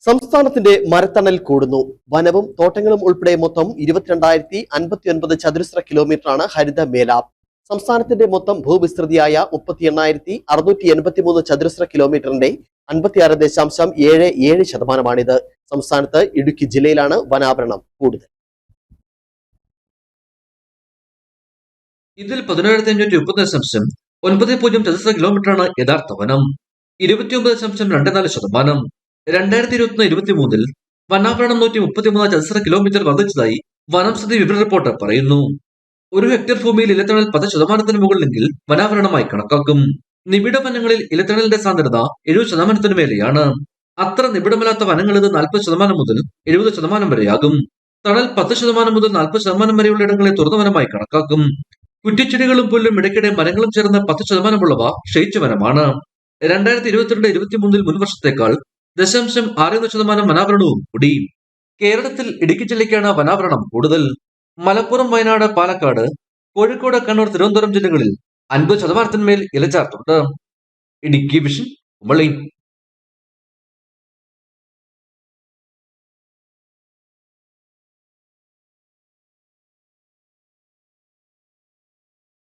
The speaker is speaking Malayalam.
സംസ്ഥാനത്തിന്റെ മരത്തണൽ കൂടുന്നു. വനവും തോട്ടങ്ങളും ഉൾപ്പെടെ മൊത്തം 22,059 ചതുരശ്ര കിലോമീറ്ററാണ് ഹരിത മേലാപ്പ്. സംസ്ഥാനത്തിന്റെ മൊത്തം ഭൂവിസ്തൃതിയായ 38,683 ചതുരശ്ര കിലോമീറ്ററിന്റെ 56.77%. സംസ്ഥാനത്ത് ഇടുക്കി ജില്ലയിലാണ് വനാവരണം കൂടുതൽ. ഇതിൽ 17,530.90 ചതുരശ്ര കിലോമീറ്ററാണ് യഥാർത്ഥ വനം. 29.24%. 2021-23 വനാവരണം 133 ചതുരശ്ര കിലോമീറ്റർ വർദ്ധിച്ചതായി വനം സ്ഥിതി വിവര റിപ്പോർട്ട് പറയുന്നു. 1 ഹെക്ടർ ഭൂമിയിൽ ഇലത്തണൽ 10% മുകളിലെങ്കിൽ വനാവരണമായി കണക്കാക്കും. നിബിഡ വനങ്ങളിൽ ഇലത്തണലിന്റെ സാന്ദ്രത 70% മേലെയാണ്. അത്ര നിബിഡമല്ലാത്ത വനങ്ങളിൽ 40% മുതൽ 70% വരെയാകും. തണൽ 10% മുതൽ 40% വരെയുള്ള ഇടങ്ങളെ തുറന്ന വനമായി കണക്കാക്കും. കുറ്റിച്ചെടികളും പുല്ലും ഇടയ്ക്കിടെ മരങ്ങളും ചേർന്ന് 10% ഉള്ളവ ക്ഷയിച്ച വനമാണ്. 2022-23 മുൻ വർഷത്തേക്കാൾ 0.61% വനാവരണവും കൂടി. കേരളത്തിൽ ഇടുക്കി ജില്ലയ്ക്കാണ് വനാവരണം കൂടുതൽ. മലപ്പുറം, വയനാട്, പാലക്കാട്, കോഴിക്കോട്, കണ്ണൂർ, തിരുവനന്തപുരം ജില്ലകളിൽ 50%-മേൽ ഇലച്ചാർത്തുണ്ട്. ഇടുക്കി വിഷൻ, കുമളി.